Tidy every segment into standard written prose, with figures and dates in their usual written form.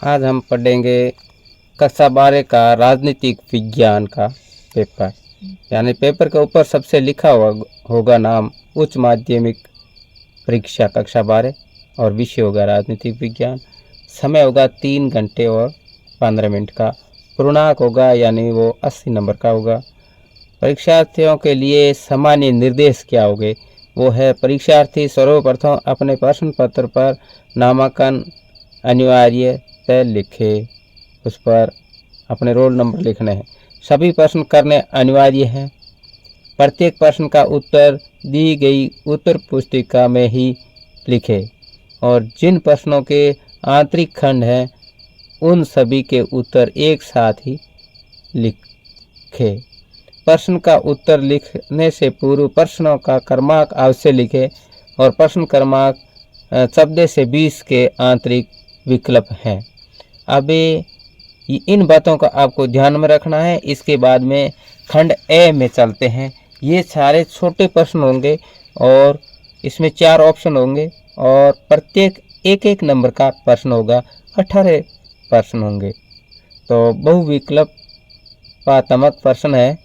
आज हम पढ़ेंगे कक्षा 12 का राजनीतिक विज्ञान का पेपर। यानी पेपर के ऊपर सबसे लिखा होगा नाम उच्च माध्यमिक परीक्षा कक्षा 12 और विषय होगा राजनीतिक विज्ञान। समय होगा 3 घंटे और 15 मिनट का। पूर्णांक होगा यानी वो 80 नंबर का होगा। परीक्षार्थियों के लिए सामान्य निर्देश क्या होंगे? वो है परीक्षार्थी सर्वप्रथम अपने प्रश्न पत्र पर नामांकन अनिवार्य लिखे, उस पर अपने रोल नंबर लिखने हैं। सभी प्रश्न करने अनिवार्य हैं। प्रत्येक प्रश्न का उत्तर दी गई उत्तर पुस्तिका में ही लिखे और जिन प्रश्नों के आंतरिक खंड हैं उन सभी के उत्तर एक साथ ही लिखे। प्रश्न का उत्तर लिखने से पूर्व प्रश्नों का क्रमांक अवश्य लिखे और प्रश्न क्रमांक 14 से 20 के आंतरिक विकल्प हैं। अब इन बातों का आपको ध्यान में रखना है। इसके बाद में खंड ए में चलते हैं। ये सारे छोटे प्रश्न होंगे और इसमें 4 ऑप्शन होंगे और प्रत्येक एक एक नंबर का प्रश्न होगा। 18 प्रश्न होंगे। तो बहुविकल्पात्मक प्रश्न है।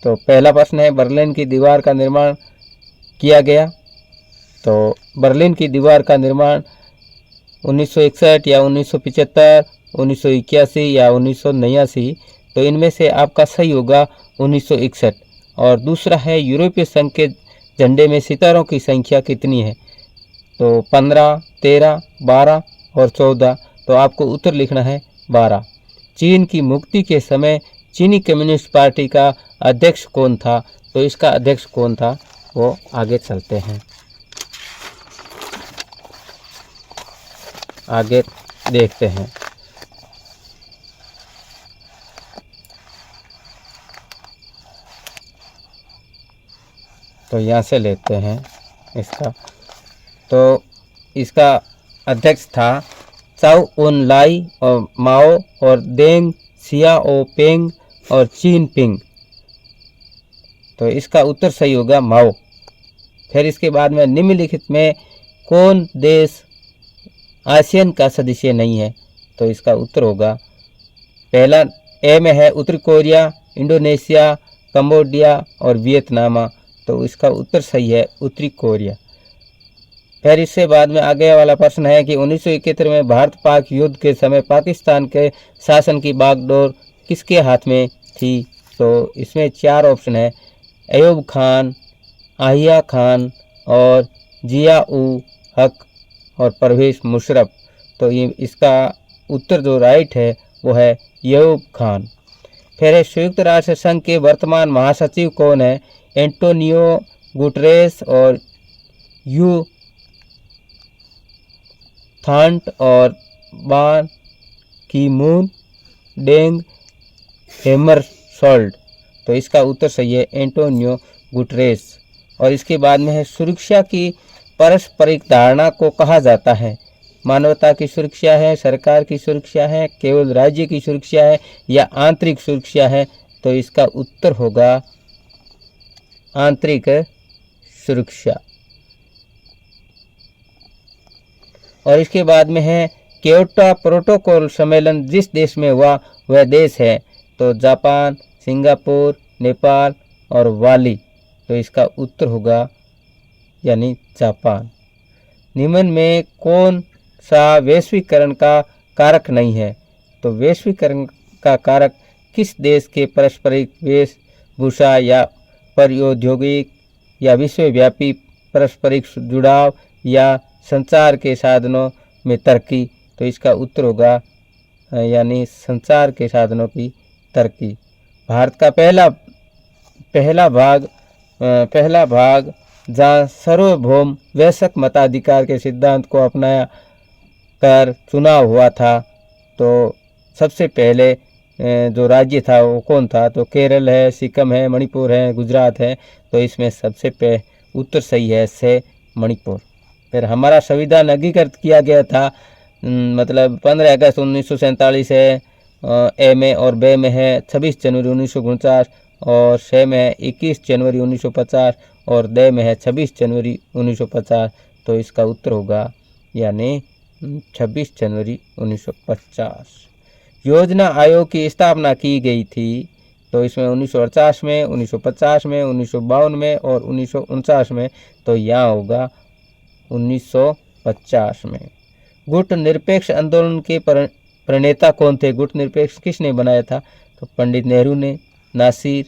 तो पहला प्रश्न है, बर्लिन की दीवार का निर्माण किया गया। तो बर्लिन की दीवार का निर्माण 1961 या 1975, 1981 या 1989। तो इनमें से आपका सही होगा 1961। और दूसरा है, यूरोपीय संघ के झंडे में सितारों की संख्या कितनी है? तो 15, 13, 12 और 14। तो आपको उत्तर लिखना है 12। चीन की मुक्ति के समय चीनी कम्युनिस्ट पार्टी का अध्यक्ष कौन था? तो इसका अध्यक्ष कौन था वो आगे चलते हैं, आगे देखते हैं। तो यहाँ से लेते हैं इसका। तो इसका अध्यक्ष था चाउ उन लाई और माओ और देंग सियाओपेंग और चीन पिंग। तो इसका उत्तर सही होगा माओ। फिर इसके बाद में निम्नलिखित में कौन देश आसियान का सदस्य नहीं है? तो इसका उत्तर होगा, पहला ए में है उत्तरी कोरिया, इंडोनेशिया, कंबोडिया और वियतनाम। तो इसका उत्तर सही है उत्तरी कोरिया। फिर इससे बाद में आगे वाला प्रश्न है कि 1971 में भारत पाक युद्ध के समय पाकिस्तान के शासन की बागडोर किसके हाथ में थी? तो इसमें 4 ऑप्शन है, अयूब खान, आहिया खान और जिया उल हक और परवेज मुशर्रफ। तो ये इसका उत्तर जो राइट है वो है अयूब खान। फिर संयुक्त राष्ट्र संघ के वर्तमान महासचिव कौन है? एंटोनियो गुटरेस और यू थांट और बान की मून डेंग हेमरशोल्ड। तो इसका उत्तर सही है एंटोनियो गुटरेस। और इसके बाद में है, सुरक्षा की पारस्परिक धारणा को कहा जाता है? मानवता की सुरक्षा है, सरकार की सुरक्षा है, केवल राज्य की सुरक्षा है या आंतरिक सुरक्षा है? तो इसका उत्तर होगा आंतरिक सुरक्षा। और इसके बाद में है, क्योटो प्रोटोकॉल सम्मेलन जिस देश में हुआ वह देश है? तो जापान, सिंगापुर, नेपाल और बाली। तो इसका उत्तर होगा यानी जापान। निम्न में कौन सा वैश्वीकरण का कारक नहीं है? तो वैश्वीकरण का कारक किस देश के पारस्परिक वेशभूषा या प्रौद्योगिक या विश्वव्यापी पारस्परिक जुड़ाव या संचार के साधनों में तरक्की? तो इसका उत्तर होगा यानी संचार के साधनों की तरक्की। भारत का पहला भाग जहाँ सार्वभौम वयस्क मताधिकार के सिद्धांत को अपनाया कर चुनाव हुआ था, तो सबसे पहले जो राज्य था वो कौन था? तो केरल है, सिक्किम है, मणिपुर है, गुजरात है। तो इसमें सबसे उत्तर सही है से मणिपुर। फिर हमारा संविधान अंगीकृत किया गया था मतलब 15 अगस्त 1947 है। ए में और बे में है 26 जनवरी 1949 और से में है 21 जनवरी 1950 और दे में है 26 जनवरी 1950। तो इसका उत्तर होगा यानी 26 जनवरी 1950। योजना आयोग की स्थापना की गई थी, तो इसमें 1948 में, 1950 में, 1952 में और 1949 में, तो यहाँ होगा 1950 में। गुट निरपेक्ष आंदोलन के प्रणेता कौन थे? गुट निरपेक्ष किसने बनाया था? तो पंडित नेहरू ने, नासिर,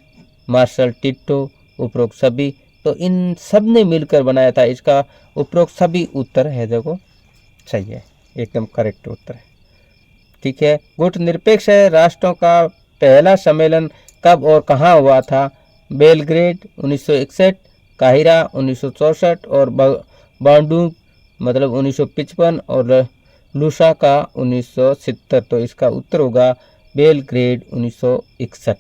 मार्शल टिट्टो, उपरोक्त सभी। तो इन सब ने मिलकर बनाया था। इसका उपरोक्त सभी उत्तर है जो सही है, एकदम करेक्ट उत्तर है। ठीक है। गुट निरपेक्ष राष्ट्रों का पहला सम्मेलन कब और कहाँ हुआ था? बेलग्रेड 1961, काहिरा 1964 और बांडुंग मतलब 1955 और लुसाका 1970। तो इसका उत्तर होगा बेलग्रेड 1961।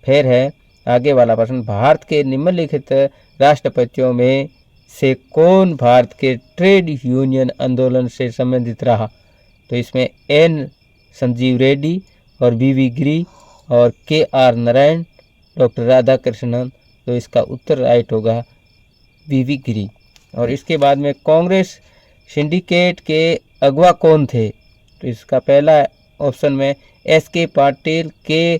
फिर है आगे वाला प्रश्न, भारत के निम्नलिखित राष्ट्रपतियों में से कौन भारत के ट्रेड यूनियन आंदोलन से संबंधित रहा? तो इसमें एन संजीव रेड्डी और वी गिरी और KR नारायण, डॉक्टर राधाकृष्णन। तो इसका उत्तर राइट होगा वी गिरी। और इसके बाद में कांग्रेस सिंडिकेट के अगवा कौन थे? तो इसका पहला ऑप्शन में SK पाटिल, के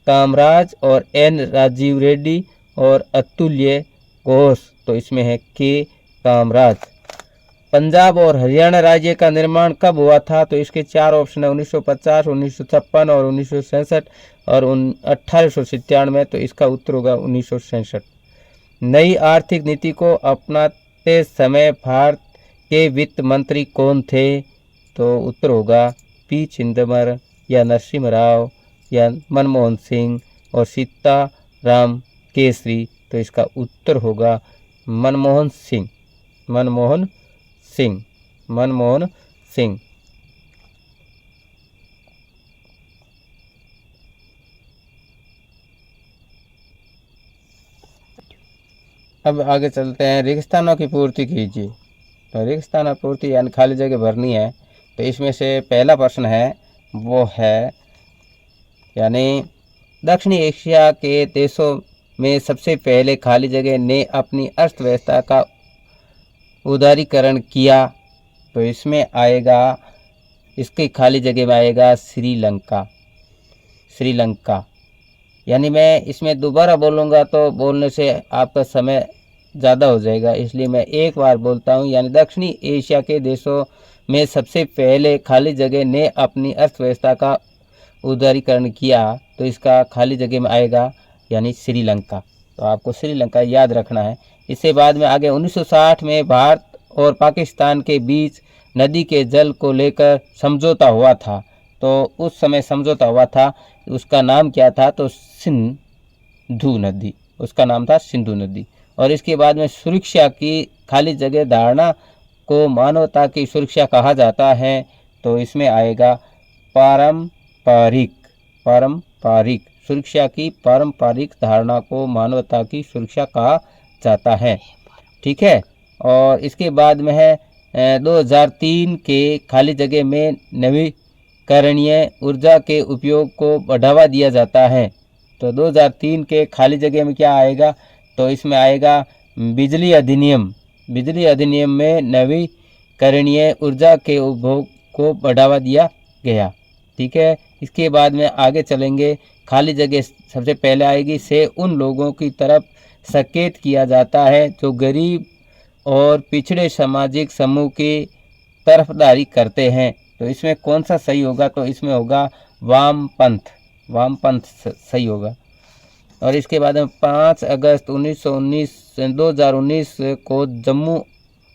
कामराज और N राजीव रेड्डी और अतुल्य घोष। तो इसमें है के कामराज। पंजाब और हरियाणा राज्य का निर्माण कब हुआ था? तो इसके 4 ऑप्शन है, 1950, 1956 और 1967 और 1897 में। तो इसका उत्तर होगा 1967। नई आर्थिक नीति को अपनाते समय भारत के वित्त मंत्री कौन थे? तो उत्तर होगा P चिदंबरम या नरसिम्हा राव या मनमोहन सिंह और सीताराम केसरी। तो इसका उत्तर होगा मनमोहन सिंह। मनमोहन सिंह। मनमोहन सिंह। अब आगे चलते हैं, रेगिस्तानों की पूर्ति कीजिए। तो रेगिस्तान पूर्ति यानी खाली जगह भरनी है। तो इसमें से पहला प्रश्न है वो है यानी दक्षिणी एशिया के देशों में सबसे पहले खाली जगह ने अपनी अर्थव्यवस्था का उदारीकरण किया। तो इसमें आएगा, इसकी खाली जगह में आएगा श्रीलंका। श्रीलंका यानी मैं इसमें दोबारा बोलूँगा तो बोलने से आपका समय ज़्यादा हो जाएगा, इसलिए मैं एक बार बोलता हूँ। यानी दक्षिणी एशिया के देशों में सबसे पहले खाली जगह ने अपनी अर्थव्यवस्था का उदारीकरण किया। तो इसका खाली जगह में आएगा यानी श्रीलंका। तो आपको श्रीलंका याद रखना है। इसके बाद में आगे 1960 में भारत और पाकिस्तान के बीच नदी के जल को लेकर समझौता हुआ था। तो उस समय समझौता हुआ था, उसका नाम क्या था? तो सिंधु नदी, उसका नाम था सिंधु नदी। और इसके बाद में सुरक्षा की खाली जगह धारणा को मानवता की सुरक्षा कहा जाता है। तो इसमें आएगा पारंपरिक। पारंपरिक सुरक्षा की पारंपरिक धारणा को मानवता की सुरक्षा कहा जाता है। ठीक है। और इसके बाद में है 2003 के खाली जगह में नवीकरणीय ऊर्जा के उपयोग को बढ़ावा दिया जाता है। तो 2003 के खाली जगह में क्या आएगा? तो इसमें आएगा बिजली अधिनियम। बिजली अधिनियम में नवीकरणीय ऊर्जा के उपभोग को बढ़ावा दिया गया। ठीक है। इसके बाद में आगे चलेंगे, खाली जगह सबसे पहले आएगी से उन लोगों की तरफ सचेत किया जाता है जो गरीब और पिछड़े सामाजिक समूह की तरफदारी करते हैं। तो इसमें कौन सा सही होगा? तो इसमें होगा वामपंथ। वामपंथ सही होगा। और इसके बाद में 5 अगस्त 2019 को जम्मू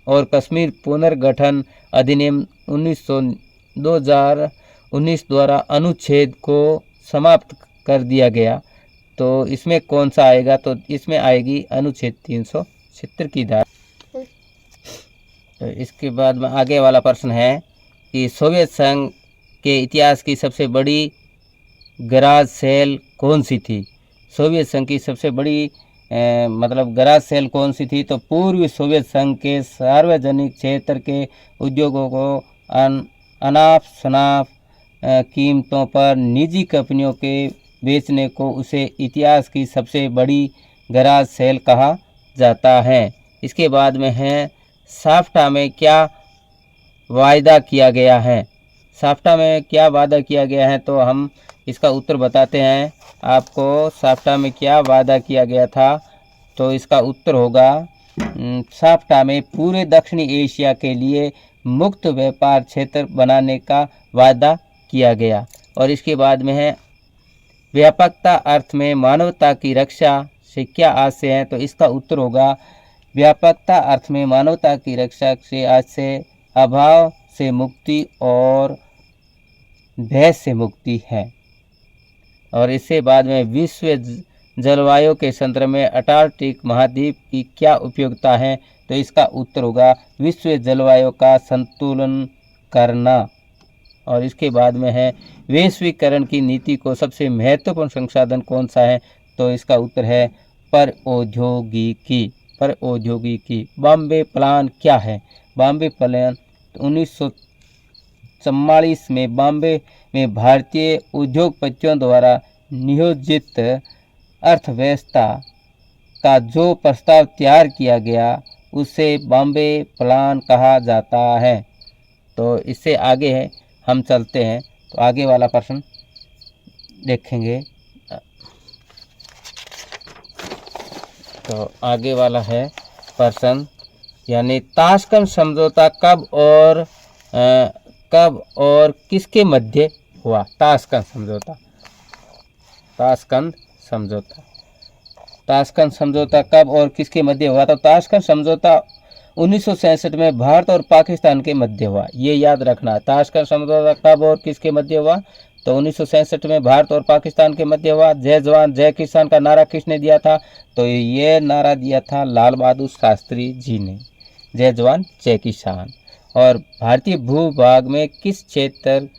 और कश्मीर पुनर्गठन अधिनियम 2019 द्वारा अनुच्छेद को समाप्त कर दिया गया। तो इसमें कौन सा आएगा? तो इसमें आएगी अनुच्छेद 370 की धारा। तो इसके बाद में आगे वाला प्रश्न है कि सोवियत संघ के इतिहास की सबसे बड़ी गराज सेल कौन सी थी? सोवियत संघ की सबसे बड़ी मतलब गराज सेल कौन सी थी? तो पूर्व सोवियत संघ के सार्वजनिक क्षेत्र के उद्योगों को अनाप शनाप कीमतों पर निजी कंपनियों के बेचने को उसे इतिहास की सबसे बड़ी गराज सेल कहा जाता है। इसके बाद में है साफ्टा में क्या वायदा किया गया है। साफ्टा में क्या वादा किया गया है, तो हम इसका उत्तर बताते हैं आपको। साफ्टा में क्या वादा किया गया था, तो इसका उत्तर होगा साफ्टा में पूरे दक्षिणी एशिया के लिए मुक्त व्यापार क्षेत्र बनाने का वादा किया गया। और इसके बाद में है व्यापकता अर्थ में मानवता की रक्षा से क्या आशय है, तो इसका उत्तर होगा व्यापकता अर्थ में मानवता की रक्षा से आशय अभाव से मुक्ति और भय से मुक्ति है। और इससे बाद में विश्व जलवायु के संदर्भ में अंटार्कटिक महाद्वीप की क्या उपयोगिता है, तो इसका उत्तर होगा विश्व जलवायु का संतुलन करना। और इसके बाद में है वैश्वीकरण की नीति को सबसे महत्वपूर्ण संसाधन कौन सा है, तो इसका उत्तर है प्रौद्योगिकी। प्रौद्योगिकी। बॉम्बे प्लान क्या है? बॉम्बे प्लान 1944 में बॉम्बे में भारतीय उद्योगपतियों द्वारा नियोजित अर्थव्यवस्था का जो प्रस्ताव तैयार किया गया उसे बॉम्बे प्लान कहा जाता है। तो इससे आगे है हम चलते हैं, तो आगे वाला प्रश्न देखेंगे। तो आगे वाला है प्रश्न, यानी ताशकंद समझौता कब और किसके मध्य हुआ? ताशकंद समझौता। ताशकंद समझौता। ताशकंद समझौता कब और किसके मध्य हुआ? तो ताशकंद समझौता 1967 में भारत और पाकिस्तान के मध्य हुआ, ये याद रखना। ताशकंद समझौता कब और किसके मध्य हुआ? तो 1967 में भारत और पाकिस्तान के मध्य हुआ। जय जवान जय किसान का नारा किसने दिया था? तो ये नारा दिया था लाल बहादुर शास्त्री जी ने, जय जवान जय किसान। और भारतीय भूभाग में किस क्षेत्र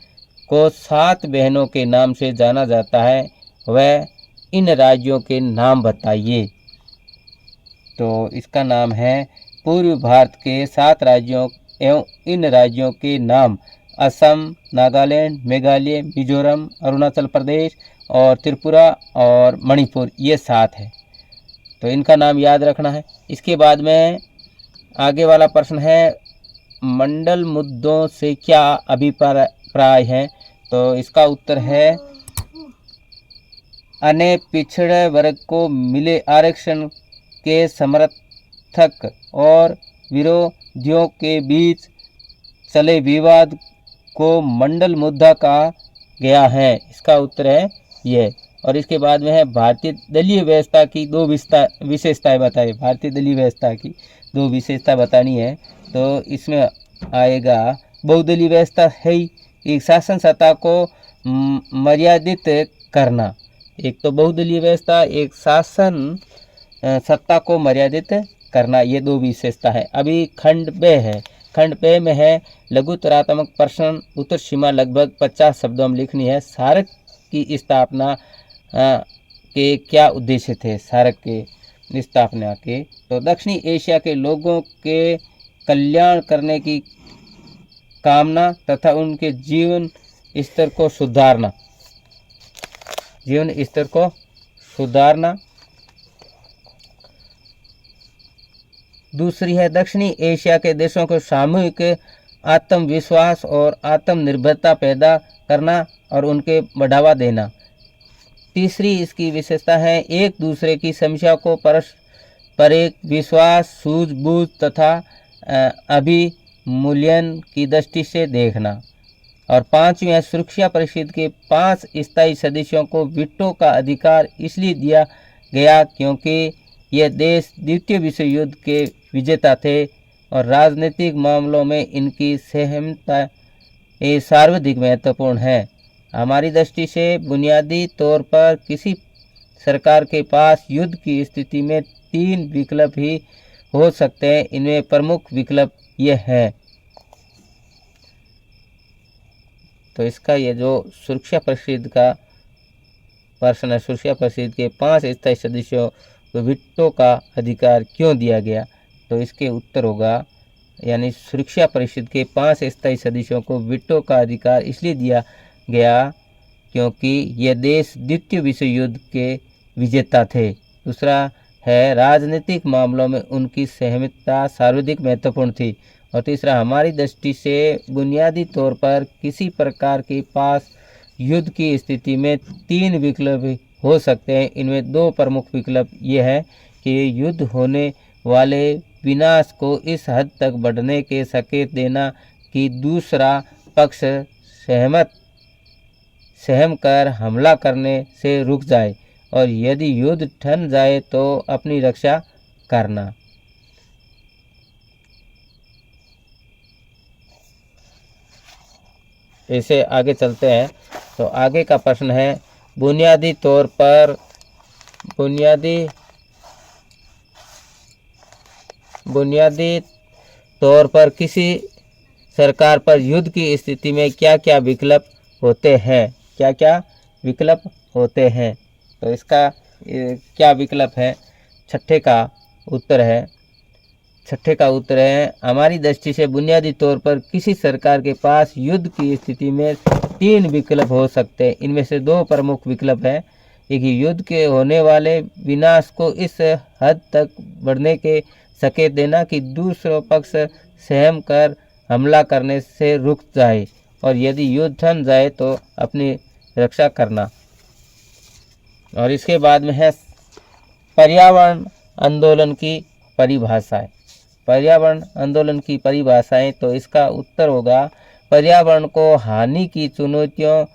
को 7 बहनों के नाम से जाना जाता है? वह इन राज्यों के नाम बताइए। तो इसका नाम है पूर्व भारत के 7 राज्यों एवं इन राज्यों के नाम असम, नागालैंड, मेघालय, मिजोरम, अरुणाचल प्रदेश और त्रिपुरा और मणिपुर, ये 7 है। तो इनका नाम याद रखना है। इसके बाद में आगे वाला प्रश्न है मंडल मुद्दों से क्या अभिप्राय है? तो इसका उत्तर है अन्य पिछड़े वर्ग को मिले आरक्षण के समर्थक और विरोधियों के बीच चले विवाद को मंडल मुद्दा कहा गया है। इसका उत्तर है ये। और इसके बाद में है भारतीय दलीय व्यवस्था की 2 विशेषताएं बताइए। भारतीय दलीय व्यवस्था की 2 विशेषता बतानी है, तो इसमें आएगा बहुदलीय व्यवस्था है ही, एक शासन सत्ता को मर्यादित करना। एक तो बहुदलीय व्यवस्था, एक शासन सत्ता को मर्यादित करना, ये 2 विशेषता है। अभी खंड ब है। खंड ब में है लघुतरात्मक प्रश्न, उत्तर सीमा लगभग 50 शब्दों में लिखनी है। सार्क की स्थापना के क्या उद्देश्य थे? सार्क के स्थापना के, तो दक्षिणी एशिया के लोगों के कल्याण करने की कामना तथा उनके जीवन स्तर को सुधारना। जीवन स्तर को सुधारना। दूसरी है दक्षिणी एशिया के देशों को सामूहिक आत्मविश्वास और आत्मनिर्भरता पैदा करना और उनके बढ़ावा देना। तीसरी इसकी विशेषता है एक दूसरे की समस्या को परस्परिक विश्वास, सूझबूझ तथा अभिमूल्यन की दृष्टि से देखना। और 5वीं है सुरक्षा परिषद के 5 स्थायी सदस्यों को वीटो का अधिकार इसलिए दिया गया क्योंकि यह देश द्वितीय विश्व युद्ध के विजेता थे और राजनीतिक मामलों में इनकी सहमता सर्वाधिक महत्वपूर्ण है। हमारी दृष्टि से बुनियादी तौर पर किसी सरकार के पास युद्ध की स्थिति में 3 विकल्प ही हो सकते हैं। इनमें प्रमुख विकल्प ये है। तो इसका ये जो सुरक्षा परिषद का प्रश्न है, सुरक्षा परिषद के 5 स्थायी सदस्यों को वीटो का अधिकार क्यों दिया गया? तो इसके उत्तर होगा, यानी सुरक्षा परिषद के 5 स्थायी सदस्यों को वीटो का अधिकार इसलिए दिया गया क्योंकि ये देश द्वितीय विश्व युद्ध के विजेता थे। दूसरा है राजनीतिक मामलों में उनकी सहमति सर्वाधिक महत्वपूर्ण थी। और तीसरा, हमारी दृष्टि से बुनियादी तौर पर किसी प्रकार के पास युद्ध की स्थिति में 3 विकल्प हो सकते हैं। इनमें 2 प्रमुख विकल्प ये हैं कि युद्ध होने वाले विनाश को इस हद तक बढ़ने के संकेत देना कि दूसरा पक्ष सहम कर हमला करने से रुक जाए, और यदि युद्ध ठन जाए तो अपनी रक्षा करना। इसे आगे चलते हैं। तो आगे का प्रश्न है, बुनियादी तौर पर किसी सरकार पर युद्ध की स्थिति में क्या क्या विकल्प होते हैं? क्या क्या विकल्प होते हैं? तो इसका क्या विकल्प है? छठे का उत्तर है, हमारी दृष्टि से बुनियादी तौर पर किसी सरकार के पास युद्ध की स्थिति में 3 विकल्प हो सकते हैं। इनमें से 2 प्रमुख विकल्प हैं। एक, युद्ध के होने वाले विनाश को इस हद तक बढ़ने के संकेत देना कि दूसरा पक्ष सहम कर हमला करने से रुक जाए, और यदि युद्ध थम जाए तो अपनी रक्षा करना। और इसके बाद में है पर्यावरण आंदोलन की परिभाषाएं। तो इसका उत्तर होगा, पर्यावरण को हानि की चुनौतियों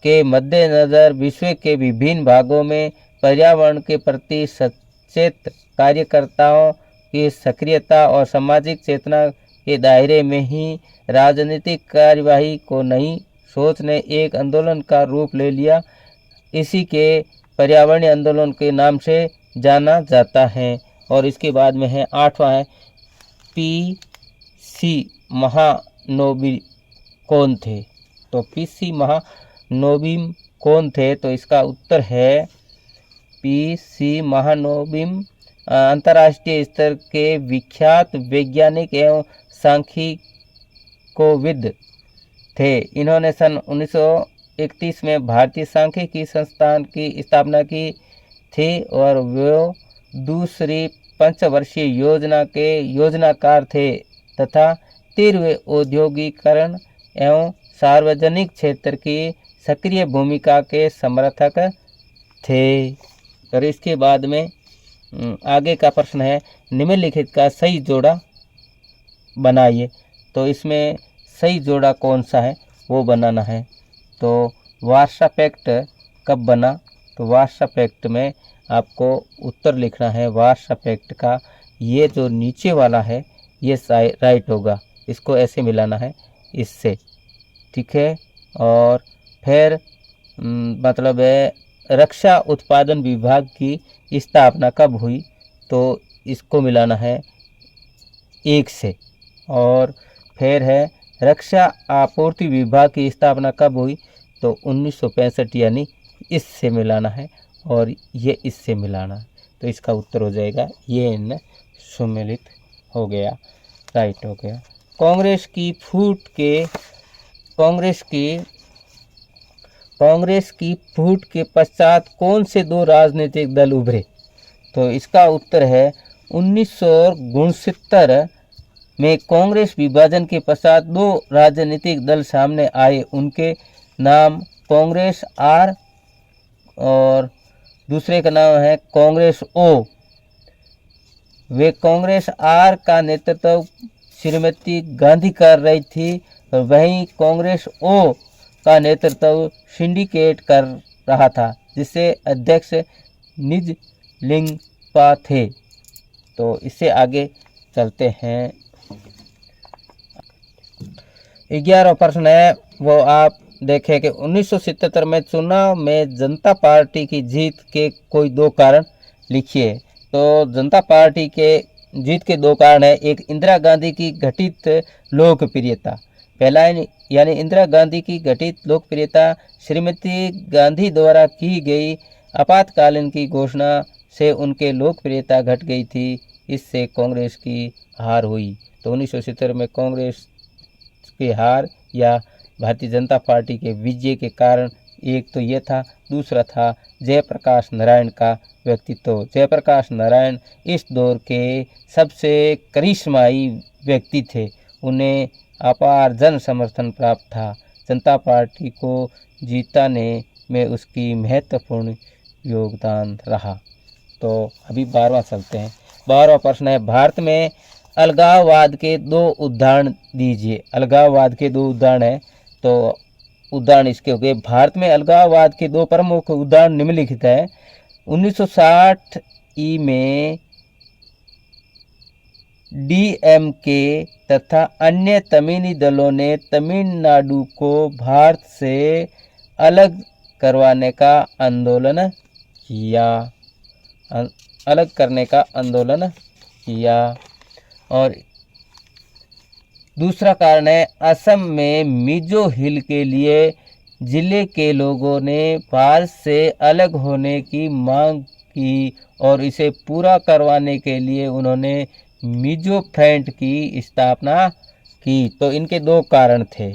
के मद्देनज़र विश्व के विभिन्न भागों में पर्यावरण के प्रति सचेत कार्यकर्ताओं की सक्रियता और सामाजिक चेतना के दायरे में ही राजनीतिक कार्यवाही को नई सोच ने एक आंदोलन का रूप ले लिया। इसी के पर्यावरणीय आंदोलन के नाम से जाना जाता है। और इसके बाद में है 8वां है, पी.सी. महानोबिल कौन थे? तो पी.सी. महानोबिम कौन थे? तो इसका उत्तर है, पी.सी. महानोबिम अंतर्राष्ट्रीय स्तर के विख्यात वैज्ञानिक एवं सांख्यिकीविद थे। इन्होंने सन 1931 में भारतीय सांख्यिकी संस्थान की स्थापना की थी, और वो दूसरी पंचवर्षीय योजना के योजनाकार थे तथा तीव्र औद्योगिकरण एवं सार्वजनिक क्षेत्र की सक्रिय भूमिका के समर्थक थे। और इसके बाद में आगे का प्रश्न है, निम्नलिखित का सही जोड़ा बनाइए। तो इसमें सही जोड़ा कौन सा है वो बनाना है। तो वार्सा पैक्ट कब बना? तो वार्सा पैक्ट में आपको उत्तर लिखना है वार्सा पैक्ट का। ये जो नीचे वाला है ये राइट होगा, इसको ऐसे मिलाना है इससे, ठीक है। और फिर मतलब है रक्षा उत्पादन विभाग की स्थापना कब हुई? तो इसको मिलाना है 1 से। और फिर है रक्षा आपूर्ति विभाग की स्थापना कब हुई? तो 1965, यानी इससे मिलाना है और ये इससे मिलाना है। तो इसका उत्तर हो जाएगा ये इन सम्मिलित हो गया, राइट हो गया। कांग्रेस की फूट के पश्चात कौन से 2 राजनीतिक दल उभरे? तो इसका उत्तर है 1969 में कांग्रेस विभाजन के पश्चात 2 राजनीतिक दल सामने आए। उनके नाम कांग्रेस आर और दूसरे का नाम है कांग्रेस ओ। वे कांग्रेस आर का नेतृत्व श्रीमती गांधी कर रही थी, और वहीं कांग्रेस ओ का नेतृत्व सिंडिकेट कर रहा था, जिससे अध्यक्ष निजलिंगपा थे। तो इससे आगे चलते हैं। 11वां प्रश्न है वो आप देखें कि 1977 में चुनाव में जनता पार्टी की जीत के कोई 2 कारण लिखिए। तो जनता पार्टी के जीत के 2 कारण है। एक, इंदिरा गांधी की घटित लोकप्रियता। पहला यानी इंदिरा गांधी की घटित लोकप्रियता श्रीमती गांधी द्वारा की गई आपातकालीन की घोषणा से उनके लोकप्रियता घट गई थी। इससे कांग्रेस की हार हुई। तो 1970 में कांग्रेस की हार या भारतीय जनता पार्टी के विजय के कारण एक तो ये था, दूसरा था जयप्रकाश नारायण का व्यक्तित्व। जयप्रकाश नारायण इस दौर के सबसे करिश्माई व्यक्ति थे। उन्हें अपार जन समर्थन प्राप्त था। जनता पार्टी को जीताने में उसकी महत्वपूर्ण योगदान रहा। तो अभी 12वां चलते हैं। 12वां प्रश्न है, भारत में अलगाववाद के 2 उदाहरण दीजिए। अलगाववाद के 2 उदाहरण है, तो उदाहरण इसके हो गए। भारत में अलगाववाद के 2 प्रमुख उदाहरण निम्नलिखित है। 1960 ई में डीएमके तथा अन्य तमिली दलों ने तमिलनाडु को भारत से अलग करवाने का आंदोलन किया, अलग करने का आंदोलन किया। और दूसरा कारण है, असम में मिजो हिल के लिए जिले के लोगों ने भारत से अलग होने की मांग की और इसे पूरा करवाने के लिए उन्होंने मिजो फ्रंट की स्थापना की। तो इनके 2 कारण थे।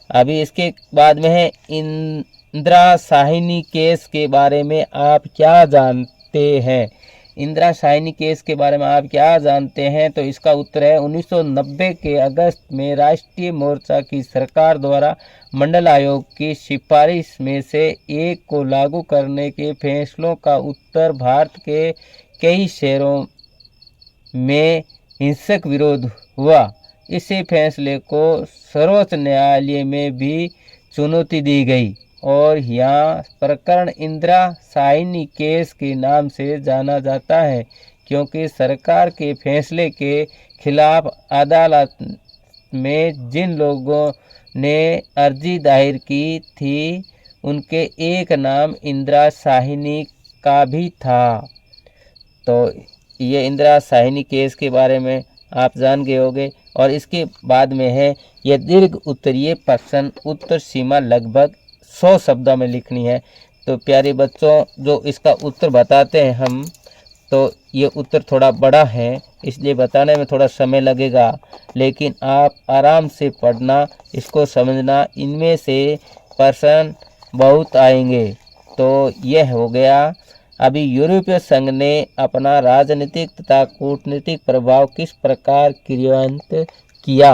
अभी इसके बाद में है, इंदिरा साहनी केस के बारे में आप क्या जानते हैं। इंदिरा साहनी केस के बारे में आप क्या जानते हैं, तो इसका उत्तर है 1990 के अगस्त में राष्ट्रीय मोर्चा की सरकार द्वारा मंडल आयोग की सिफारिश में से एक को लागू करने के फैसलों का उत्तर भारत के कई शहरों में हिंसक विरोध हुआ। इसी फैसले को सर्वोच्च न्यायालय में भी चुनौती दी गई और यह प्रकरण इंदिरा साहनी केस के नाम से जाना जाता है, क्योंकि सरकार के फैसले के खिलाफ अदालत में जिन लोगों ने अर्जी दायर की थी उनके एक नाम इंदिरा साहनी का भी था। तो ये इंदिरा साहनी केस के बारे में आप जान गए होंगे। और इसके बाद में है, यह दीर्घ उत्तरीय प्रश्न, उत्तर सीमा लगभग 100 शब्दों में लिखनी है। तो प्यारे बच्चों, जो इसका उत्तर बताते हैं हम, तो ये उत्तर थोड़ा बड़ा है, इसलिए बताने में थोड़ा समय लगेगा, लेकिन आप आराम से पढ़ना, इसको समझना, इनमें से प्रश्न बहुत आएंगे। तो यह हो गया। अभी यूरोपीय संघ ने अपना राजनीतिक तथा कूटनीतिक प्रभाव किस प्रकार क्रियान्वित किया।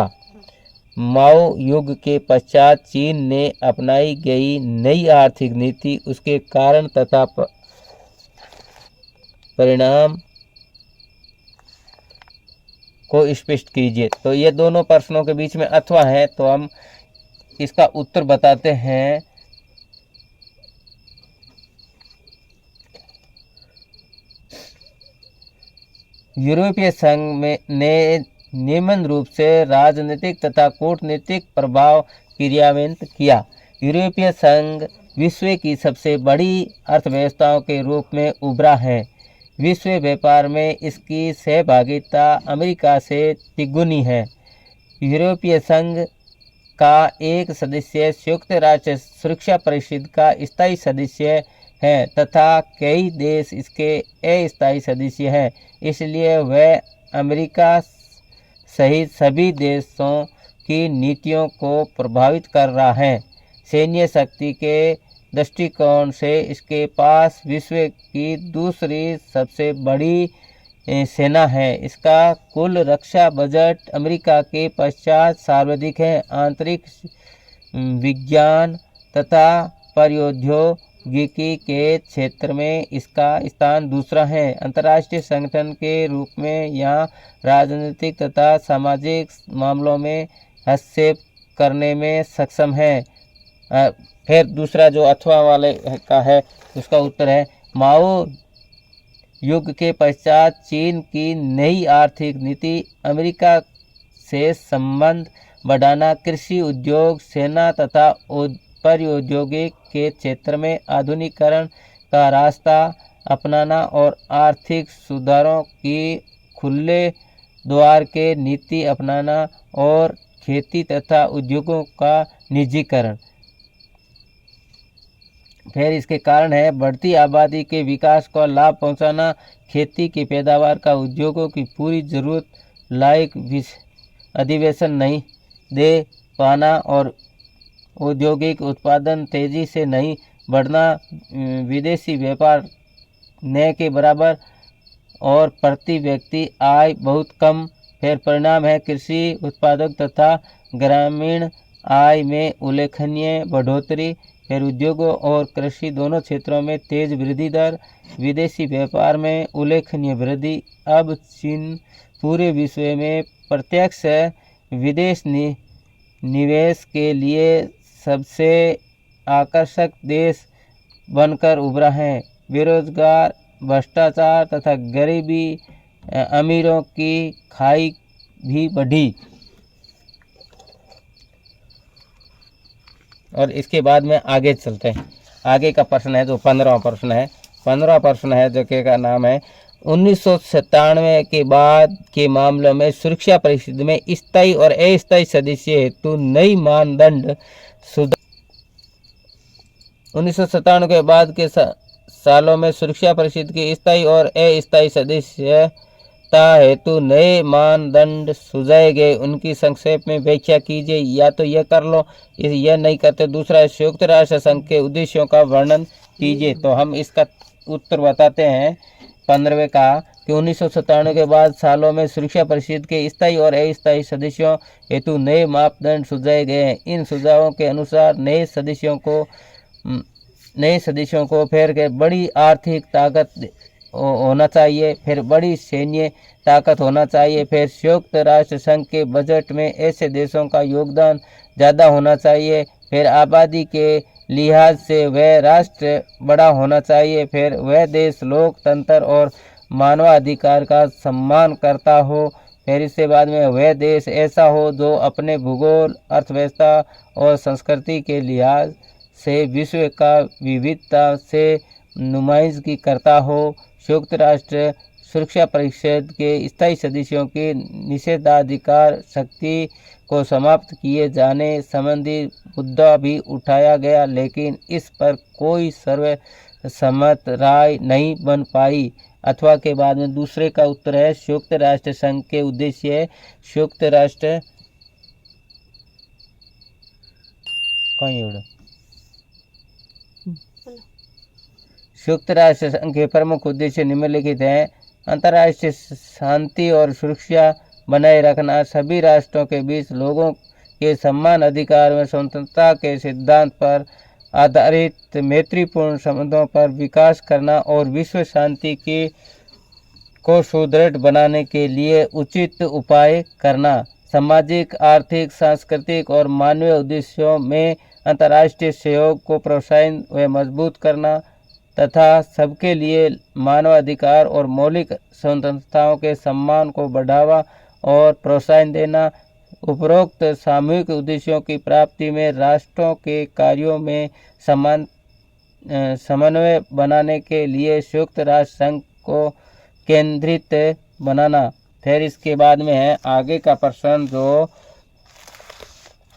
माओ युग के पश्चात चीन ने अपनाई गई नई आर्थिक नीति, उसके कारण तथा परिणाम को स्पष्ट कीजिए। तो ये दोनों प्रश्नों के बीच में अथवा है, तो हम इसका उत्तर बताते हैं। यूरोपीय संघ ने निम्न रूप से राजनीतिक तथा कूटनीतिक प्रभाव क्रियान्वित किया। यूरोपीय संघ विश्व की सबसे बड़ी अर्थव्यवस्थाओं के रूप में उभरा है। विश्व व्यापार में इसकी सहभागिता अमेरिका से तिगुनी है। यूरोपीय संघ का एक सदस्य संयुक्त राष्ट्र सुरक्षा परिषद का स्थायी सदस्य है तथा कई देश इसके अस्थायी सदस्य हैं। इसलिए वह अमेरिका सहित सभी देशों की नीतियों को प्रभावित कर रहा है। सैन्य शक्ति के दृष्टिकोण से इसके पास विश्व की दूसरी सबसे बड़ी सेना है। इसका कुल रक्षा बजट अमेरिका के पश्चात सर्वाधिक है। आंतरिक विज्ञान तथा प्रौद्योगिकी के क्षेत्र में इसका स्थान दूसरा है। अंतर्राष्ट्रीय संगठन के रूप में यह राजनीतिक तथा सामाजिक मामलों में हस्तक्षेप करने में सक्षम है। फिर दूसरा जो अथवा वाले का है, उसका उत्तर है, माओ युग के पश्चात चीन की नई आर्थिक नीति अमेरिका से संबंध बढ़ाना, कृषि उद्योग, सेना तथा प्रौद्योगिकी के क्षेत्र में आधुनिकीकरण का रास्ता अपनाना और आर्थिक सुधारों की खुले द्वार के नीति अपनाना और खेती तथा उद्योगों का निजीकरण। फिर इसके कारण है, बढ़ती आबादी के विकास को लाभ पहुंचाना, खेती की पैदावार का उद्योगों की पूरी जरूरत लायक अधिवेशन नहीं दे पाना और औद्योगिक उत्पादन तेजी से नहीं बढ़ना, विदेशी व्यापार न के बराबर और प्रति व्यक्ति आय बहुत कम। फिर परिणाम है कृषि उत्पादक तथा ग्रामीण आय में उल्लेखनीय बढ़ोतरी। फिर उद्योगों और कृषि दोनों क्षेत्रों में तेज वृद्धि दर। विदेशी व्यापार में उल्लेखनीय वृद्धि। अब चीन पूरे विश्व में प्रत्यक्ष विदेश निवेश के लिए सबसे आकर्षक देश बनकर उभरा है। बेरोजगार, भ्रष्टाचार तथा गरीबी, अमीरों की खाई भी बढ़ी। और इसके बाद में आगे चलते हैं। आगे का प्रश्न है जो 15वां प्रश्न है। 15वां प्रश्न है जो का नाम है 1997 के बाद के मामलों में सुरक्षा परिषद में स्थायी और अस्थायी सदस्य हेतु नई मानदंड 1997 के बाद के सालों में सुरक्षा परिषद की स्थायी और अस्थायी सदस्यता हेतु नए मानदंड सुझाए गए, उनकी संक्षेप में व्याख्या कीजिए। या तो यह कर लो, यह नहीं करते। दूसरा, संयुक्त राष्ट्र संघ के उद्देश्यों का वर्णन कीजिए। तो हम इसका उत्तर बताते हैं 15वें का कि 1997 के बाद सालों में सुरक्षा परिषद के स्थायी और अस्थायी सदस्यों हेतु नए मापदंड सुझाए गए हैं। इन सुझावों के अनुसार नए सदस्यों को फिर के बड़ी आर्थिक ताकत होना चाहिए, फिर बड़ी सैन्य ताकत होना चाहिए, फिर संयुक्त राष्ट्र संघ के बजट में ऐसे देशों का योगदान ज़्यादा होना चाहिए, फिर आबादी के लिहाज से वह राष्ट्र बड़ा होना चाहिए, फिर वह देश लोकतंत्र और मानवाधिकार का सम्मान करता हो, फिर इसके बाद में वह देश ऐसा हो जो अपने भूगोल, अर्थव्यवस्था और संस्कृति के लिहाज से विश्व का विविधता से नुमाइंदगी करता हो। संयुक्त राष्ट्र सुरक्षा परिषद के स्थायी सदस्यों की निषेधाधिकार शक्ति को समाप्त किए जाने संबंधी मुद्दा भी उठाया गया, लेकिन इस पर कोई सर्वसम्मत राय नहीं बन पाई। अथवा के बाद में दूसरे का उत्तर है संयुक्त राष्ट्र संघ के उद्देश्य। संयुक्त राष्ट्र संयुक्त राष्ट्र संघ के प्रमुख उद्देश्य निम्नलिखित हैं। अंतर्राष्ट्रीय शांति और सुरक्षा बनाए रखना, सभी राष्ट्रों के बीच लोगों के समान अधिकार में स्वतंत्रता के सिद्धांत पर आधारित मैत्रीपूर्ण संबंधों पर विकास करना और विश्व शांति को सुदृढ़ बनाने के लिए उचित उपाय करना, सामाजिक, आर्थिक, सांस्कृतिक और मानवीय उद्देश्यों में अंतर्राष्ट्रीय सहयोग को प्रोत्साहित व मजबूत करना तथा सबके लिए मानवाधिकार और मौलिक स्वतंत्रताओं के सम्मान को बढ़ावा और प्रोत्साहन देना। उपरोक्त सामूहिक उद्देश्यों की प्राप्ति में राष्ट्रों के कार्यों में समन्वय बनाने के लिए संयुक्त राष्ट्र संघ को केंद्रित बनाना। फिर इसके बाद में है आगे का प्रश्न जो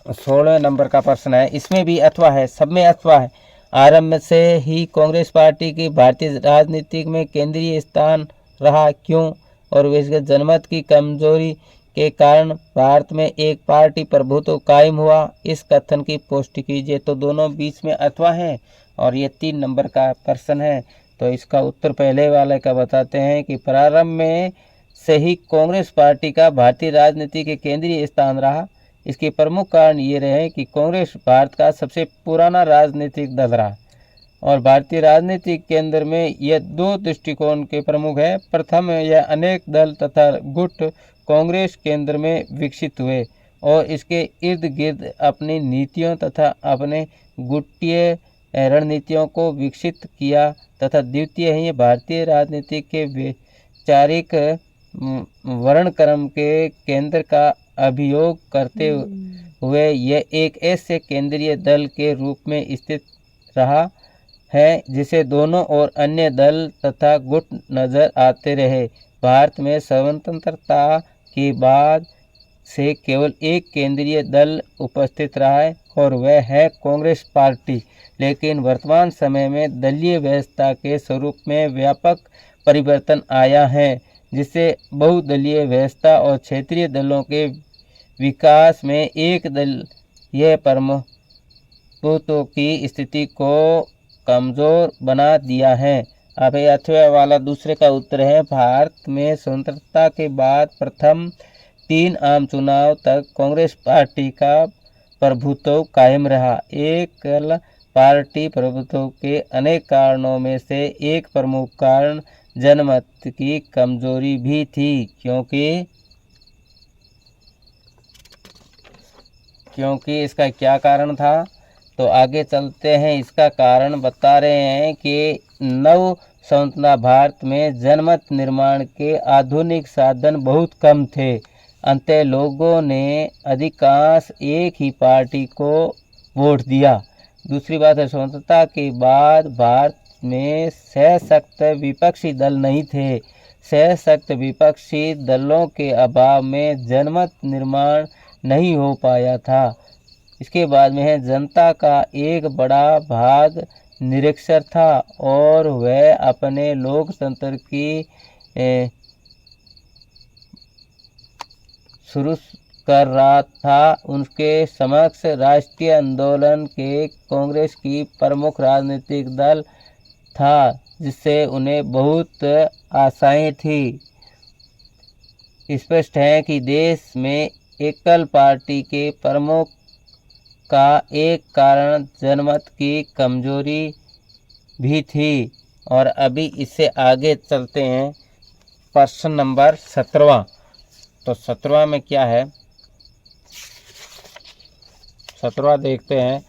16 नंबर का प्रश्न है। इसमें भी अथवा है, सब में अथवा है। आरंभ से ही कांग्रेस पार्टी की भारतीय राजनीति में केंद्रीय स्थान रहा, क्यों? और व्यक्तिगत जनमत की कमजोरी के कारण भारत में एक पार्टी प्रभुत्व कायम हुआ, इस कथन की पुष्टि कीजिए। तो दोनों बीच में अथवा है और ये 3 नंबर का प्रश्न है। तो इसका उत्तर पहले वाले का बताते हैं कि प्रारंभ में से ही कांग्रेस पार्टी का भारतीय राजनीति के केंद्रीय स्थान रहा। इसके प्रमुख कारण ये रहे कि कांग्रेस भारत का सबसे पुराना राजनीतिक दल रहा और भारतीय राजनीतिक केंद्र में यह 2 दृष्टिकोण के प्रमुख है। प्रथम, यह अनेक दल तथा गुट कांग्रेस केंद्र में विकसित हुए और इसके इर्द गिर्द अपनी नीतियों तथा अपने गुटीय रणनीतियों को विकसित किया तथा द्वितीय है, भारतीय राजनीति के वैचारिक वर्णक्रम के केंद्र का अभियोग करते हुए यह एक ऐसे केंद्रीय दल के रूप में स्थित रहा है जिसे दोनों और अन्य दल तथा गुट नजर आते रहे। भारत में स्वतंत्रता के बाद से केवल एक केंद्रीय दल उपस्थित रहा है और वह है कांग्रेस पार्टी, लेकिन वर्तमान समय में दलीय व्यवस्था के स्वरूप में व्यापक परिवर्तन आया है, जिससे बहुदलीय व्यवस्था और क्षेत्रीय दलों के विकास में एक दल यह प्रभुत्व की स्थिति को कमजोर बना दिया है। अब ये 8वें वाला दूसरे का उत्तर है, भारत में स्वतंत्रता के बाद प्रथम 3 आम चुनाव तक कांग्रेस पार्टी का प्रभुत्व कायम रहा। एकल पार्टी प्रभुत्व के अनेक कारणों में से एक प्रमुख कारण जनमत की कमजोरी भी थी, क्योंकि इसका क्या कारण था, तो आगे चलते हैं। इसका कारण बता रहे हैं कि नव स्वतंत्र भारत में जनमत निर्माण के आधुनिक साधन बहुत कम थे। अंततः लोगों ने अधिकांश एक ही पार्टी को वोट दिया। दूसरी बात है, स्वतंत्रता के बाद भारत में सशक्त विपक्षी दल नहीं थे। सशक्त विपक्षी दलों के अभाव में जनमत निर्माण नहीं हो पाया था। इसके बाद में है, जनता का एक बड़ा भाग निरक्षर था और वह अपने लोकतंत्र की शुरू कर रहा था। उनके समक्ष राष्ट्रीय आंदोलन के कांग्रेस की प्रमुख राजनीतिक दल था, जिससे उन्हें बहुत आशाएं थी। स्पष्ट है कि देश में एकल पार्टी के प्रमुख का एक कारण जनमत की कमजोरी भी थी। और अभी इससे आगे चलते हैं, प्रश्न नंबर 17वां। तो 17वां में क्या है, 17वां देखते हैं।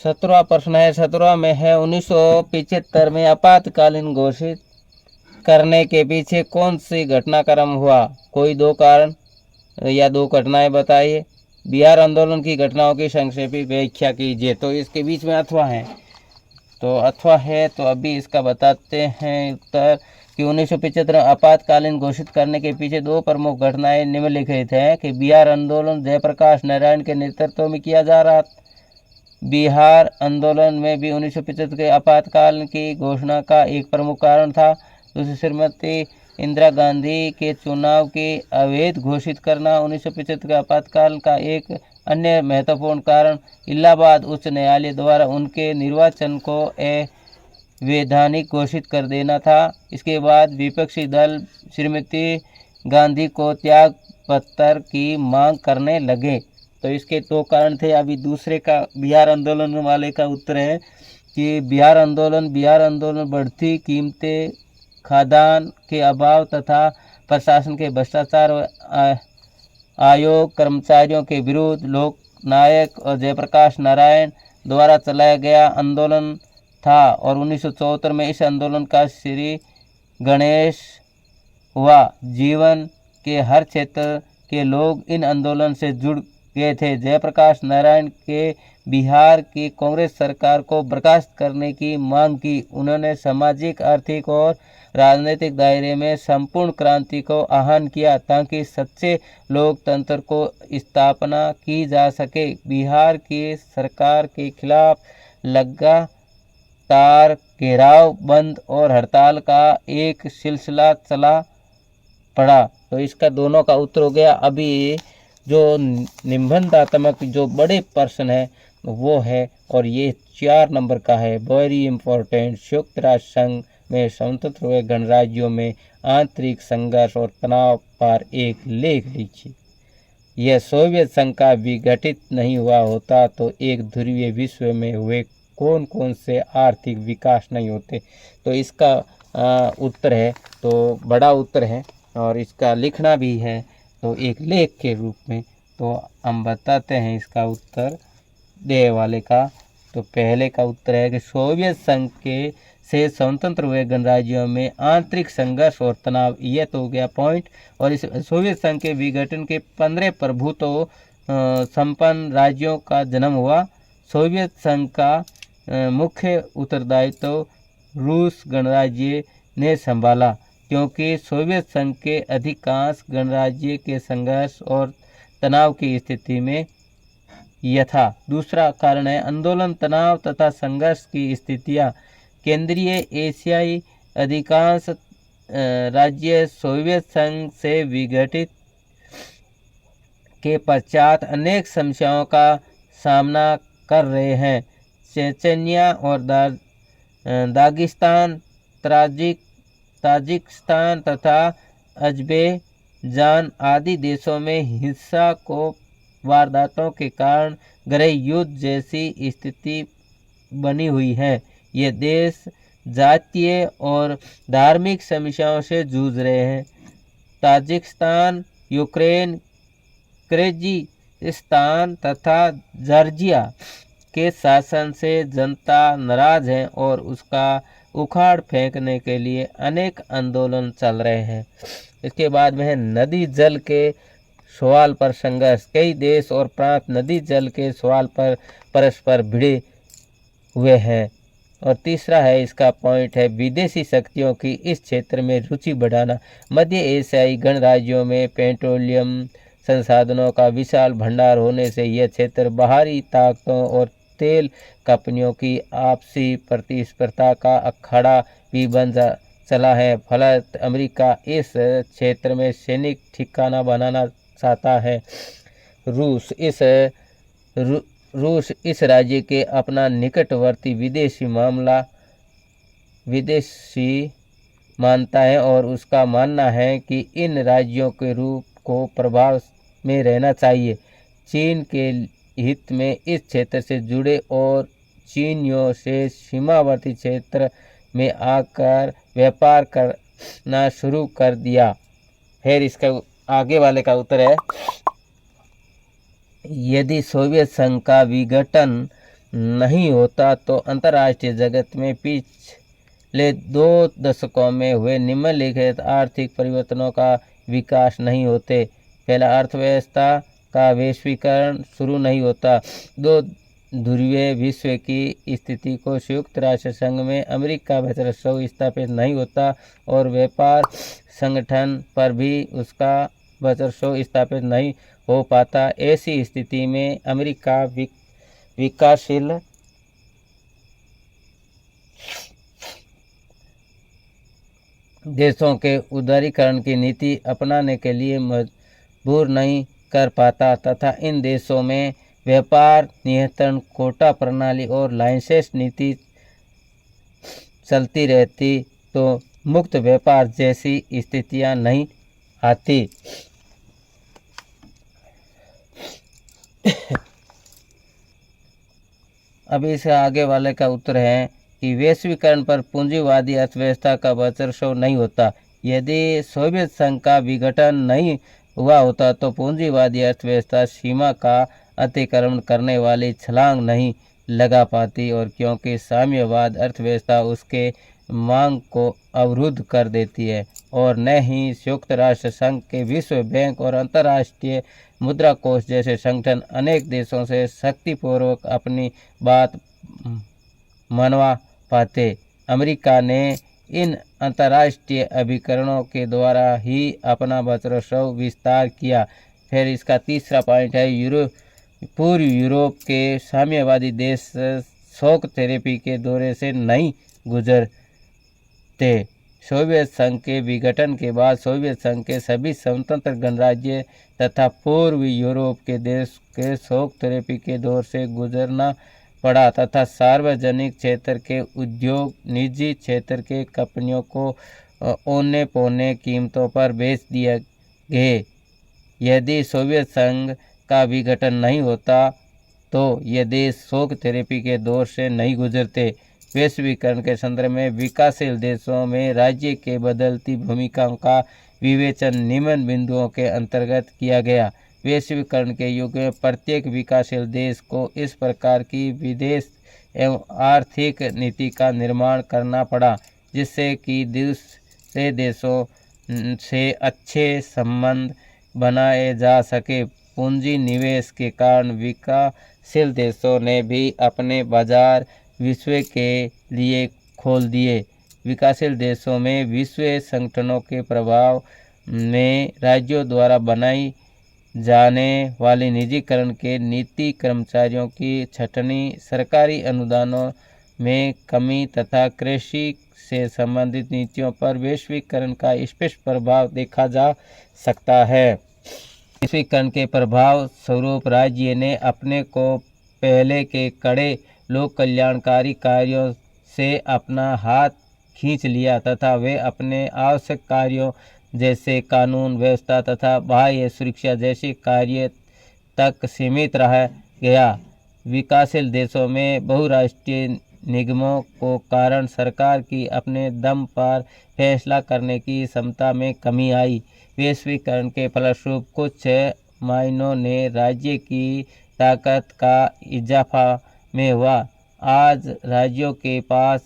17वां प्रश्न है, 17वां में है, 1975 में आपातकालीन घोषित करने के पीछे कौन सी घटनाक्रम हुआ? कोई 2 कारण या 2 घटनाएं बताइए। बिहार आंदोलन की घटनाओं की संक्षेपित व्याख्या कीजिए। तो इसके बीच में अथवा है, तो अभी इसका बताते हैं उत्तर कि 1975 आपातकालीन घोषित करने के पीछे 2 प्रमुख घटनाएं निम्नलिखित हैं कि बिहार आंदोलन जयप्रकाश नारायण के नेतृत्व में किया जा रहा। बिहार आंदोलन में भी 1975 के आपातकाल की घोषणा का एक प्रमुख कारण था। दूसरी, श्रीमती इंदिरा गांधी के चुनाव की अवैध घोषित करना 1975 के आपातकाल का एक अन्य महत्वपूर्ण कारण इलाहाबाद उच्च न्यायालय द्वारा उनके निर्वाचन को अवैधानिक घोषित कर देना था। इसके बाद विपक्षी दल श्रीमती गांधी को त्याग पत्र की मांग करने लगे। तो इसके 2 कारण थे। अभी दूसरे का बिहार आंदोलन वाले का उत्तर है कि बिहार आंदोलन बढ़ती कीमतें, खाद्यान्न के अभाव तथा प्रशासन के भ्रष्टाचार और आयोग कर्मचारियों के विरुद्ध लोकनायक और जयप्रकाश नारायण द्वारा चलाया गया आंदोलन था। और 1974 में इस आंदोलन का श्री गणेश हुआ। जीवन के हर क्षेत्र के लोग इन आंदोलन से जुड़ गए थे। जयप्रकाश नारायण के बिहार की कांग्रेस सरकार को बर्खास्त करने की मांग की। उन्होंने सामाजिक, आर्थिक और राजनीतिक दायरे में संपूर्ण क्रांति को आह्वान किया ताकि सच्चे लोकतंत्र को स्थापना की जा सके। बिहार की सरकार के खिलाफ लगातार घेराव, बंद और हड़ताल का एक सिलसिला चला पड़ा। तो इसका दोनों का उत्तर हो गया। अभी जो निबंधात्मक जो बड़े प्रश्न है वो है, और ये 4 नंबर का है, वेरी इंपॉर्टेंट। संयुक्त राष्ट्र संघ में स्वतंत्र हुए गणराज्यों में आंतरिक संघर्ष और तनाव पर एक लेख लिखिए। यह सोवियत संघ का विघटित नहीं हुआ होता तो एक ध्रुवीय विश्व में हुए कौन कौन से आर्थिक विकास नहीं होते। तो इसका उत्तर है, तो बड़ा उत्तर है और इसका लिखना भी है, तो एक लेख के रूप में। तो हम बताते हैं इसका उत्तर दे वाले का। तो पहले का उत्तर है कि सोवियत संघ के से स्वतंत्र हुए गणराज्यों में आंतरिक संघर्ष और तनाव, यह तो हो गया पॉइंट। और इस सोवियत संघ के विघटन के 15 प्रभुत्व संपन्न राज्यों का जन्म हुआ। सोवियत संघ का मुख्य उत्तरदायित्व रूस गणराज्य ने संभाला, क्योंकि सोवियत संघ के अधिकांश गणराज्य के संघर्ष और तनाव की स्थिति में यह था। दूसरा कारण है आंदोलन, तनाव तथा संघर्ष की स्थितियां। केंद्रीय एशियाई अधिकांश राज्य सोवियत संघ से विघटित के पश्चात अनेक समस्याओं का सामना कर रहे हैं। चेचन्या और दागिस्तान, ताजिकिस्तान तथा अजरबैजान आदि देशों में हिंसा को वारदातों के कारण गृह युद्ध जैसी स्थिति बनी हुई है। ये देश जातीय और धार्मिक समस्याओं से जूझ रहे हैं। ताजिकिस्तान, यूक्रेन, किर्गिस्तान तथा जॉर्जिया के शासन से जनता नाराज है और उसका उखाड़ फेंकने के लिए अनेक आंदोलन चल रहे हैं। इसके बाद में है नदी जल के सवाल पर संघर्ष। कई देश और प्रांत नदी जल के सवाल पर परस्पर भिड़े हुए हैं। और तीसरा है इसका पॉइंट है विदेशी शक्तियों की इस क्षेत्र में रुचि बढ़ाना। मध्य एशियाई गणराज्यों में पेट्रोलियम संसाधनों का विशाल भंडार होने से यह क्षेत्र बाहरी ताकतों और तेल कंपनियों की आपसी प्रतिस्पर्धा का अखाड़ा भी बन चला है। फलत अमेरिका इस क्षेत्र में सैनिक ठिकाना बनाना चाहता है। रूस इस राज्य के अपना निकटवर्ती विदेशी मानता है और उसका मानना है कि इन राज्यों के रूप को प्रभाव में रहना चाहिए। चीन के हित में इस क्षेत्र से जुड़े और चीनियों से सीमावर्ती क्षेत्र में आकर व्यापार करना शुरू कर दिया। फिर इसका आगे वाले का उत्तर है यदि सोवियत संघ का विघटन नहीं होता तो अंतर्राष्ट्रीय जगत में पिछले 2 दशकों में हुए निम्नलिखित आर्थिक परिवर्तनों का विकास नहीं होते। पहला, अर्थव्यवस्था का वैश्वीकरण शुरू नहीं होता। 2, ध्रुवीय विश्व की स्थिति को संयुक्त राष्ट्र संघ में अमेरिका वर्चस्व स्थापित नहीं होता और व्यापार संगठन पर भी उसका वर्चस्व स्थापित नहीं हो पाता। ऐसी स्थिति में अमेरिका विकासशील देशों के उदारीकरण की नीति अपनाने के लिए मजबूर नहीं कर पाता तथा इन देशों में व्यापार नियंत्रण, कोटा प्रणाली और लाइसेंस नीति चलती रहती तो मुक्त व्यापार जैसी स्थितियां नहीं आती। अब इससे आगे वाले का उत्तर है कि वैश्वीकरण पर पूंजीवादी अर्थव्यवस्था का वर्चस्व नहीं होता। यदि सोवियत संघ का विघटन नहीं हुआ होता तो पूंजीवादी अर्थव्यवस्था सीमा का अतिक्रमण करने वाली छलांग नहीं लगा पाती और क्योंकि साम्यवाद अर्थव्यवस्था उसके मांग को अवरुद्ध कर देती है और न ही संयुक्त राष्ट्र संघ के विश्व बैंक और अंतर्राष्ट्रीय मुद्रा कोष जैसे संगठन अनेक देशों से शक्तिपूर्वक अपनी बात मनवा पाते। अमेरिका ने इन अंतर्राष्ट्रीय अभिकरणों के द्वारा ही अपना वर्चस्व विस्तार किया। फिर इसका तीसरा पॉइंट है पूर्व यूरोप के साम्यवादी देश शॉक थेरेपी के दौरे से नहीं गुजरते। सोवियत संघ के विघटन के बाद सोवियत संघ के सभी स्वतंत्र गणराज्य तथा पूर्व यूरोप के देश के शॉक थेरेपी के दौर से गुजरना पड़ा तथा सार्वजनिक क्षेत्र के उद्योग निजी क्षेत्र के कंपनियों को औने पौने कीमतों पर बेच दिए गए। यदि सोवियत संघ का विघटन नहीं होता तो ये देश शॉक थेरेपी के दौर से नहीं गुजरते। वैश्वीकरण के संदर्भ में विकासशील देशों में राज्य के बदलती भूमिकाओं का विवेचन निम्न बिंदुओं के अंतर्गत किया गया। वैश्वीकरण के युग में प्रत्येक विकासशील देश को इस प्रकार की विदेश एवं आर्थिक नीति का निर्माण करना पड़ा जिससे कि दूसरे देशों से अच्छे संबंध बनाए जा सके। पूंजी निवेश के कारण विकासशील देशों ने भी अपने बाजार विश्व के लिए खोल दिए। विकासशील देशों में विश्व संगठनों के प्रभाव में राज्यों द्वारा बनाई जाने वाली निजीकरण के नीति, कर्मचारियों की छटनी, सरकारी अनुदानों में कमी तथा कृषि से संबंधित नीतियों पर वैश्वीकरण का स्पष्ट प्रभाव देखा जा सकता है। वैश्वीकरण के प्रभाव स्वरूप राज्य ने अपने को पहले के कड़े लोक कल्याणकारी कार्यों से अपना हाथ खींच लिया तथा वे अपने आवश्यक कार्यों जैसे कानून व्यवस्था तथा बाह्य सुरक्षा जैसे कार्य तक सीमित रह गया। विकासशील देशों में बहुराष्ट्रीय निगमों को कारण सरकार की अपने दम पर फैसला करने की क्षमता में कमी आई। वैश्वीकरण के फलस्वरूप कुछ मायनों ने राज्य की ताकत का इजाफा में हुआ। आज राज्यों के पास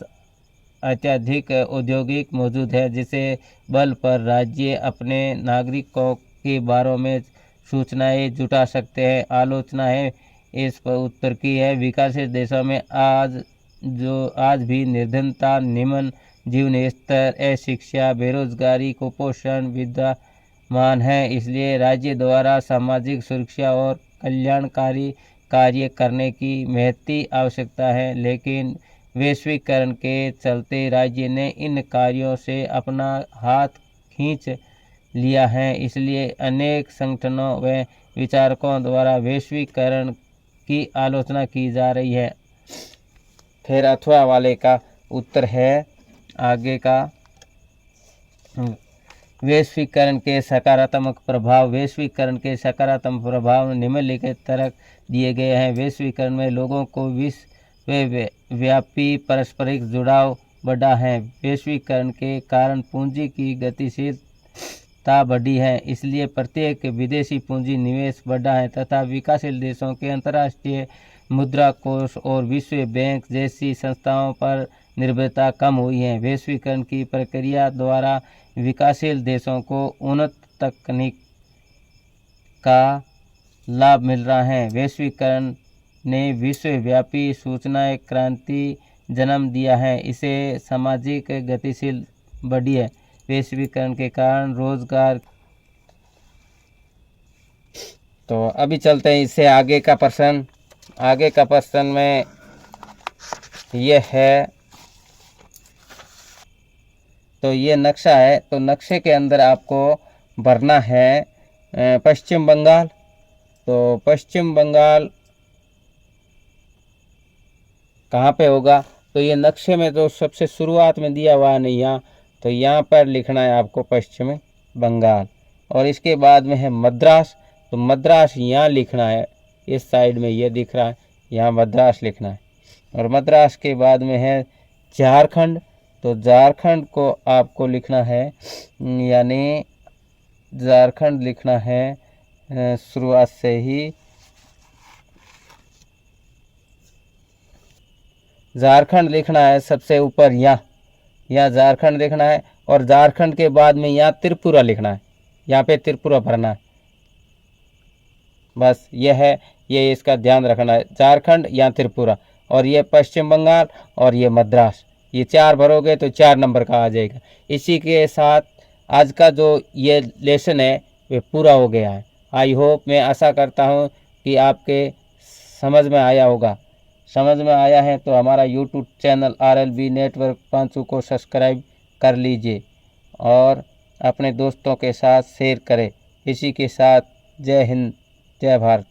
अत्यधिक औद्योगिक मौजूद है, जिसे बल पर राज्य अपने नागरिकों के बारे में सूचनाएं जुटा सकते हैं। आलोचना है इस पर उत्तर की है। विकासशील देशों में आज भी निर्धनता, निम्न जीवन स्तर, अशिक्षा, बेरोजगारी, कुपोषण विद्यमान है। इसलिए राज्य द्वारा सामाजिक सुरक्षा और कल्याणकारी कार्य करने की महती आवश्यकता है। लेकिन वैश्वीकरण के चलते राज्य ने इन कार्यों से अपना हाथ खींच लिया है। इसलिए अनेक संगठनों व विचारकों द्वारा वैश्वीकरण की आलोचना की जा रही है। फिर अथवा वाले का उत्तर है आगे का। वैश्वीकरण के सकारात्मक प्रभाव। वैश्वीकरण के सकारात्मक प्रभाव निम्नलिखित तरह दिए गए हैं। वैश्वीकरण में लोगों को विश्वव्यापी पारस्परिक जुड़ाव बढ़ा है। वैश्वीकरण के कारण पूंजी की गतिशीलता बढ़ी है, इसलिए प्रत्येक विदेशी पूंजी निवेश बढ़ा है तथा विकासशील देशों के अंतर्राष्ट्रीय मुद्रा कोष और विश्व बैंक जैसी संस्थाओं पर निर्भरता कम हुई है। वैश्वीकरण की प्रक्रिया द्वारा विकासशील देशों को उन्नत तकनीक का लाभ मिल रहा है। वैश्वीकरण ने विश्वव्यापी सूचना क्रांति जन्म दिया है। इसे सामाजिक गतिशील बढ़ी है। वैश्वीकरण के कारण रोजगार। तो अभी चलते हैं इससे आगे का प्रश्न। आगे का प्रश्न में यह है, तो ये नक्शा है, तो नक्शे के अंदर आपको भरना है पश्चिम बंगाल। तो पश्चिम बंगाल कहाँ पे होगा? तो ये नक्शे में तो सबसे शुरुआत में दिया हुआ नहीं यहाँ, तो यहाँ पर लिखना है आपको पश्चिम बंगाल। और इसके बाद में है मद्रास, तो मद्रास यहाँ लिखना है, इस साइड में ये दिख रहा है, यहाँ मद्रास लिखना है। और मद्रास के बाद में है झारखंड, तो झारखंड को आपको लिखना है, यानी झारखंड लिखना है शुरुआत से ही। झारखंड लिखना है सबसे ऊपर, यहाँ झारखंड लिखना है। और झारखंड के बाद में यहाँ त्रिपुरा लिखना है, यहाँ पे त्रिपुरा भरना है। बस ये है, ये इसका ध्यान रखना है। झारखंड, यहाँ त्रिपुरा, और ये पश्चिम बंगाल, और ये मद्रास। ये 4 भरोगे तो 4 नंबर का आ जाएगा। इसी के साथ आज का जो ये लेसन है वे पूरा हो गया है। आई होप, मैं आशा करता हूँ कि आपके समझ में आया होगा। समझ में आया है तो हमारा YouTube channel RLB network Panchu को सब्सक्राइब कर लीजिए और अपने दोस्तों के साथ शेयर करें। इसी के साथ जय हिंद, जय भारत।